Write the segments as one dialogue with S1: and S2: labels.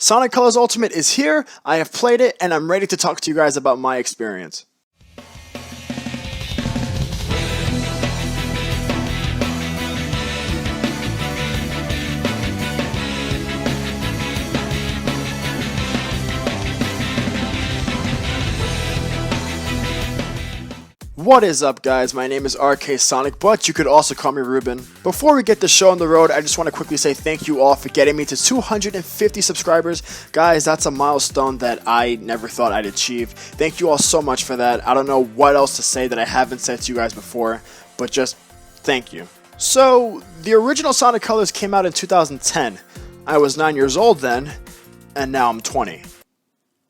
S1: Sonic Colors Ultimate is here, I have played it, and I'm ready to talk to you guys about my experience. What is up, guys? My name is RK Sonic, but you could also call me Ruben. Before we get the show on the road, I just want to quickly say thank you all for getting me to 250 subscribers. Guys, that's a milestone that I never thought I'd achieve. Thank you all so much for that. I don't know what else to say that I haven't said to you guys before, but just thank you. So, the original Sonic Colors came out in 2010. I was 9 years old then, and now I'm 20.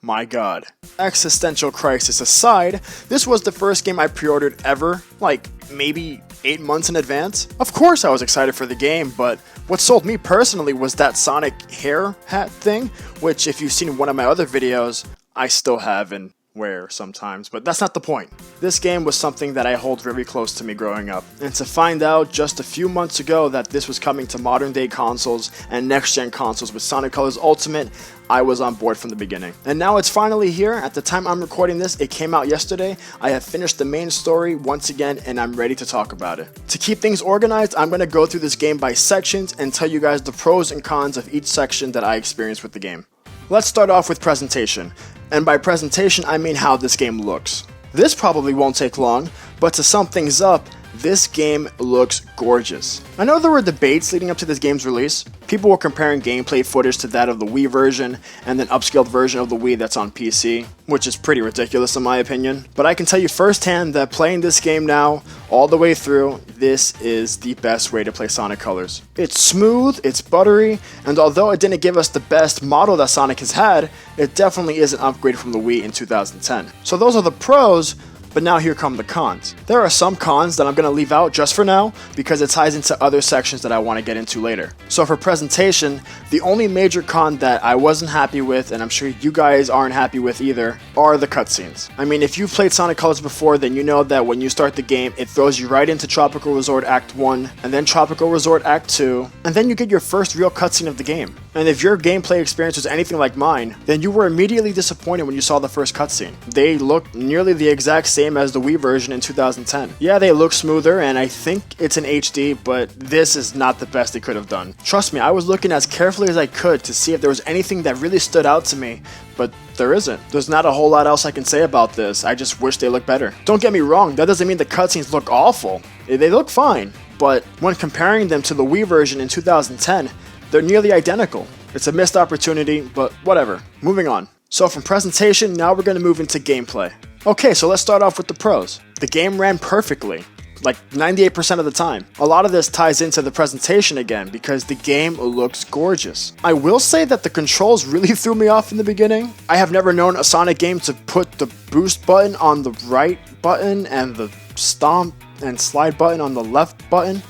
S1: My god. Existential crisis aside, this was the first game I pre-ordered ever, like maybe 8 months in advance. Of course I was excited for the game, but what sold me personally was that Sonic hair hat thing, which if you've seen one of my other videos, I still have and wear sometimes, but that's not the point. This game was something that I hold very close to me growing up, and to find out just a few months ago that this was coming to modern day consoles and next gen consoles with Sonic Colors Ultimate, I was on board from the beginning. And now it's finally here. At the time I'm recording this, it came out yesterday. I have finished the main story once again and I'm ready to talk about it. To keep things organized, I'm going to go through this game by sections and tell you guys the pros and cons of each section that I experienced with the game. Let's start off with presentation. And by presentation, I mean how this game looks. This probably won't take long, but to sum things up, this game looks gorgeous. I know there were debates leading up to this game's release. People were comparing gameplay footage to that of the Wii version and an upscaled version of the Wii that's on PC, which is pretty ridiculous in my opinion. But I can tell you firsthand that playing this game now, all the way through, this is the best way to play Sonic Colors. It's smooth, it's buttery, and although it didn't give us the best model that Sonic has had, it definitely is an upgrade from the Wii in 2010. So those are the pros. But now here come the cons. There are some cons that I'm going to leave out just for now because it ties into other sections that I want to get into later. So for presentation, the only major con that I wasn't happy with, and I'm sure you guys aren't happy with either, are the cutscenes. I mean, if you've played Sonic Colors before, then you know that when you start the game, it throws you right into Tropical Resort Act 1, and then Tropical Resort Act 2, and then you get your first real cutscene of the game. And if your gameplay experience was anything like mine, then you were immediately disappointed when you saw the first cutscene. They looked nearly the exact same as the Wii version in 2010. Yeah, they look smoother, and I think it's in HD, but this is not the best they could have done. Trust me, I was looking as carefully as I could to see if there was anything that really stood out to me, but there isn't. There's not a whole lot else I can say about this. I just wish they looked better. Don't get me wrong, that doesn't mean the cutscenes look awful. They look fine, but when comparing them to the Wii version in 2010, they're nearly identical. It's a missed opportunity, but whatever. Moving on. So from presentation, now we're going to move into gameplay. Okay, so let's start off with the pros. The game ran perfectly, like 98% of the time. A lot of this ties into the presentation again, because the game looks gorgeous. I will say that the controls really threw me off in the beginning. I have never known a Sonic game to put the boost button on the right button and the stomp and slide button on the left button.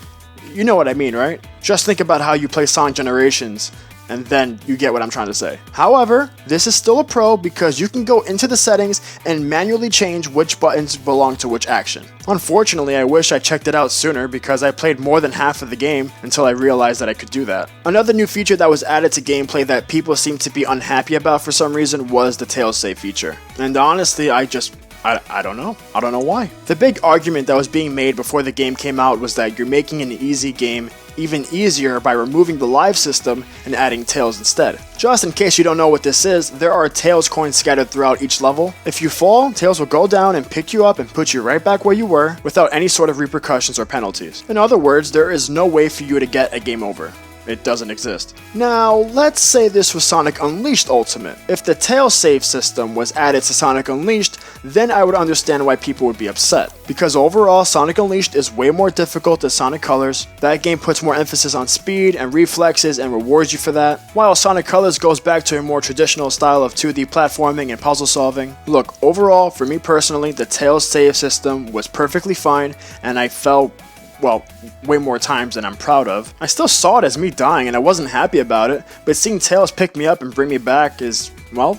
S1: You know what I mean, right? Just think about how you play Sonic Generations, and then you get what I'm trying to say. However, this is still a pro because you can go into the settings and manually change which buttons belong to which action. Unfortunately, I wish I checked it out sooner because I played more than half of the game until I realized that I could do that. Another new feature that was added to gameplay that people seem to be unhappy about for some reason was the tail save feature. And honestly, I don't know. I don't know why. The big argument that was being made before the game came out was that you're making an easy game even easier by removing the live system and adding tails instead. Just in case you don't know what this is, there are tails coins scattered throughout each level. If you fall, tails will go down and pick you up and put you right back where you were without any sort of repercussions or penalties. In other words, there is no way for you to get a game over. It doesn't exist. Now, let's say this was Sonic Unleashed Ultimate. If the tail save system was added to Sonic Unleashed, then I would understand why people would be upset. Because overall, Sonic Unleashed is way more difficult than Sonic Colors. That game puts more emphasis on speed and reflexes and rewards you for that, while Sonic Colors goes back to a more traditional style of 2D platforming and puzzle solving. Look, overall, for me personally, the tail save system was perfectly fine, and I felt, well, way more times than I'm proud of. I still saw it as me dying and I wasn't happy about it, but seeing Tails pick me up and bring me back is, well,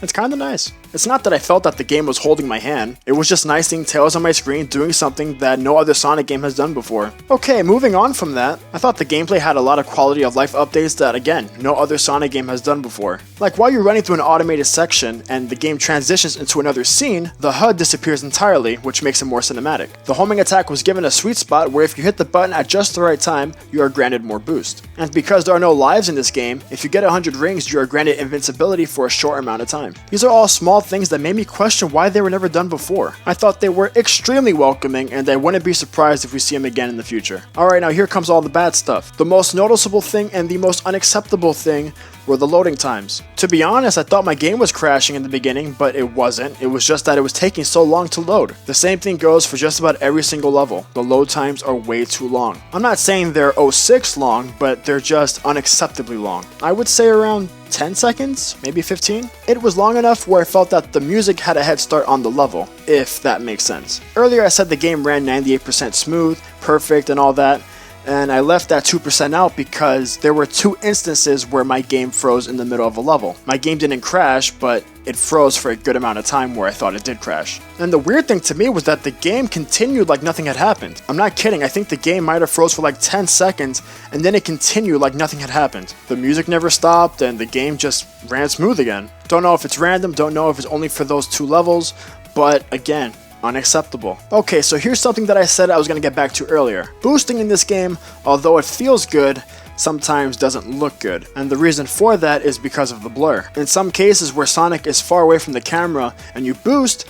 S1: it's kinda nice. It's not that I felt that the game was holding my hand, it was just nice seeing Tails on my screen doing something that no other Sonic game has done before. Okay, moving on from that, I thought the gameplay had a lot of quality of life updates that, again, no other Sonic game has done before. Like while you're running through an automated section and the game transitions into another scene, the HUD disappears entirely, which makes it more cinematic. The homing attack was given a sweet spot where if you hit the button at just the right time, you are granted more boost. And because there are no lives in this game, if you get 100 rings, you are granted invincibility for a short amount of time. These are all small things that made me question why they were never done before. I thought they were extremely welcoming, and I wouldn't be surprised if we see them again in the future. Alright, now here comes all the bad stuff. The most noticeable thing and the most unacceptable thing were the loading times. To be honest, I thought my game was crashing in the beginning, but it wasn't. It was just that it was taking so long to load. The same thing goes for just about every single level. The load times are way too long. I'm not saying they're 06 long, but they're just unacceptably long. I would say around 10 seconds, maybe 15. It was long enough where I felt that the music had a head start on the level, if that makes sense. Earlier I said the game ran 98% smooth, perfect, and all that. And I left that 2% out because there were 2 instances where my game froze in the middle of a level. My game didn't crash, but it froze for a good amount of time where I thought it did crash. And the weird thing to me was that the game continued like nothing had happened. I'm not kidding, I think the game might have froze for like 10 seconds and then it continued like nothing had happened. The music never stopped and the game just ran smooth again. Don't know if it's random, don't know if it's only for those 2 levels, but again, unacceptable. Okay, so here's something that I said I was going to get back to earlier. Boosting in this game, although it feels good, sometimes doesn't look good. And the reason for that is because of the blur. In some cases where Sonic is far away from the camera and you boost,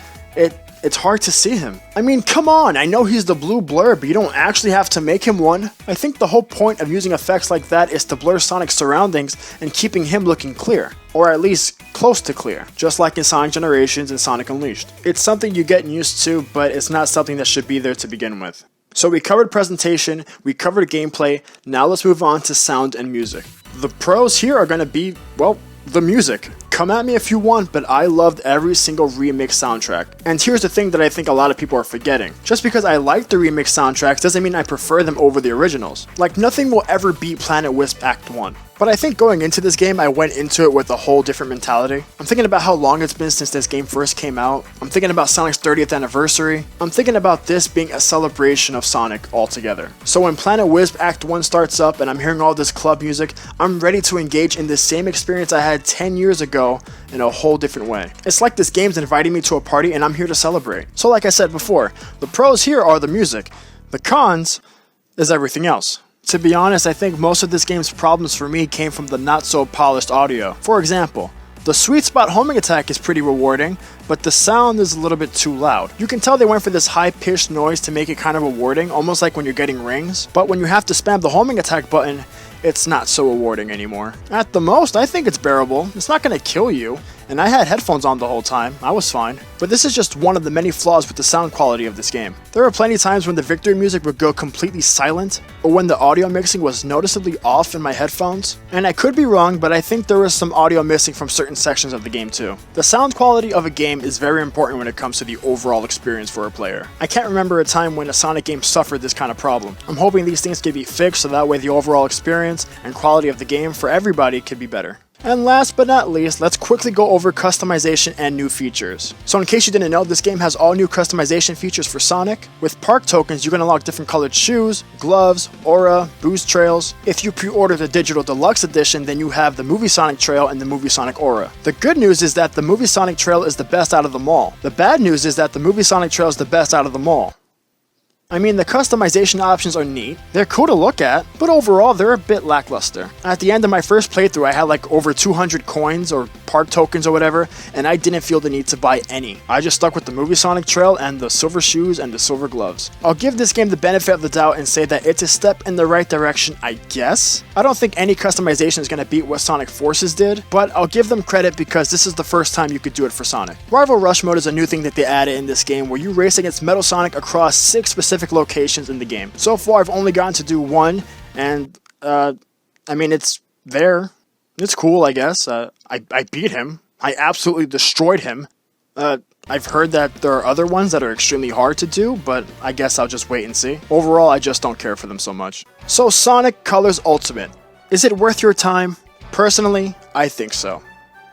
S1: it's hard to see him. I mean, come on, I know he's the blue blur, but you don't actually have to make him one. I think the whole point of using effects like that is to blur Sonic's surroundings and keeping him looking clear. Or at least close to clear, just like in Sonic Generations and Sonic Unleashed. It's something you get used to, but it's not something that should be there to begin with. So we covered presentation, we covered gameplay, now let's move on to sound and music. The pros here are going to be, well, the music. Come at me if you want, but I loved every single remix soundtrack. And here's the thing that I think a lot of people are forgetting. Just because I like the remix soundtracks doesn't mean I prefer them over the originals. Like, nothing will ever beat Planet Wisp Act 1. But I think going into this game, I went into it with a whole different mentality. I'm thinking about how long it's been since this game first came out. I'm thinking about Sonic's 30th anniversary. I'm thinking about this being a celebration of Sonic altogether. So when Planet Wisp Act 1 starts up and I'm hearing all this club music, I'm ready to engage in the same experience I had 10 years ago in a whole different way. It's like this game's inviting me to a party and I'm here to celebrate. So like I said before, the pros here are the music. The cons is everything else. To be honest, I think most of this game's problems for me came from the not so polished audio. For example, the sweet spot homing attack is pretty rewarding, but the sound is a little bit too loud. You can tell they went for this high-pitched noise to make it kind of rewarding, almost like when you're getting rings, but when you have to spam the homing attack button, it's not so rewarding anymore. At the most, I think it's bearable. It's not gonna kill you. And I had headphones on the whole time. I was fine. But this is just one of the many flaws with the sound quality of this game. There were plenty of times when the victory music would go completely silent, or when the audio mixing was noticeably off in my headphones. And I could be wrong, but I think there was some audio missing from certain sections of the game too. The sound quality of a game is very important when it comes to the overall experience for a player. I can't remember a time when a Sonic game suffered this kind of problem. I'm hoping these things can be fixed so that way the overall experience and quality of the game for everybody could be better. And last but not least, let's quickly go over customization and new features. So in case you didn't know, this game has all new customization features for Sonic. With park tokens, you can unlock different colored shoes, gloves, aura, boost trails. If you pre-order the digital deluxe edition, then you have the Movie Sonic trail and the Movie Sonic aura. The good news is that the Movie Sonic trail is the best out of them all. The bad news is that the Movie Sonic trail is the best out of them all. I mean, the customization options are neat, they're cool to look at, but overall they're a bit lackluster. At the end of my first playthrough I had like over 200 coins or park tokens or whatever, and I didn't feel the need to buy any. I just stuck with the Movie Sonic trail and the silver shoes and the silver gloves. I'll give this game the benefit of the doubt and say that it's a step in the right direction, I guess. I don't think any customization is going to beat what Sonic Forces did, but I'll give them credit because this is the first time you could do it for Sonic. Rival Rush mode is a new thing that they added in this game where you race against Metal Sonic across 6 specific locations in the game. So far I've only gotten to do one, and I mean, it's there. It's cool, I guess. I beat him. I absolutely destroyed him. I've heard that there are other ones that are extremely hard to do, but I guess I'll just wait and see. Overall, I just don't care for them so much. So Sonic Colors Ultimate. Is it worth your time? Personally, I think so.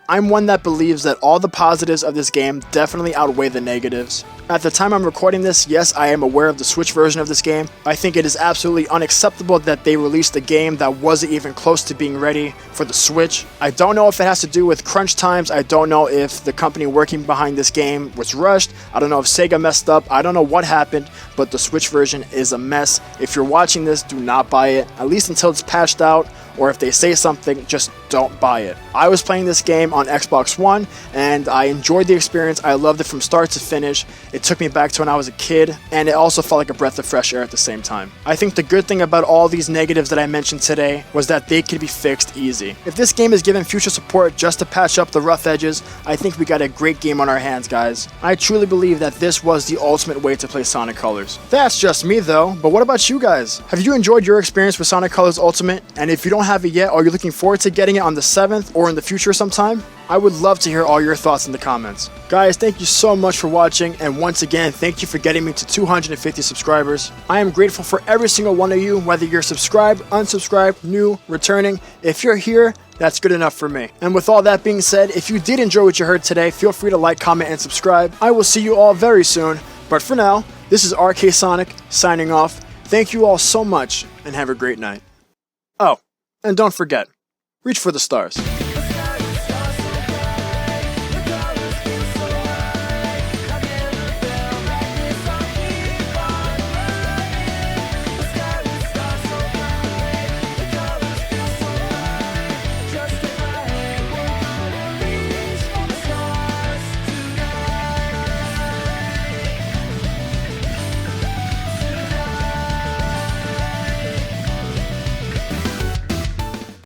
S1: I'm one that believes that all the positives of this game definitely outweigh the negatives. At the time I'm recording this, yes, I am aware of the Switch version of this game. I think it is absolutely unacceptable that they released a game that wasn't even close to being ready for the Switch. I don't know if it has to do with crunch times. I don't know if the company working behind this game was rushed. I don't know if Sega messed up. I don't know what happened, but the Switch version is a mess. If you're watching this, do not buy it, at least until it's patched out, or if they say something, just don't buy it. I was playing this game on Xbox One, and I enjoyed the experience. I loved it from start to finish. It took me back to when I was a kid, and it also felt like a breath of fresh air at the same time. I think the good thing about all these negatives that I mentioned today was that they could be fixed easy. If this game is given future support just to patch up the rough edges, I think we got a great game on our hands, guys. I truly believe that this was the ultimate way to play Sonic Colors. That's just me though, but what about you guys? Have you enjoyed your experience with Sonic Colors Ultimate? And if you don't have it yet, are you looking forward to getting it on the 7th or in the future sometime? I would love to hear all your thoughts in the comments. Guys, thank you so much for watching, and once again, thank you for getting me to 250 subscribers. I am grateful for every single one of you, whether you're subscribed, unsubscribed, new, returning. If you're here, that's good enough for me. And with all that being said, if you did enjoy what you heard today, feel free to like, comment, and subscribe. I will see you all very soon, but for now, this is RK Sonic signing off. Thank you all so much, and have a great night. Oh, and don't forget, reach for the stars.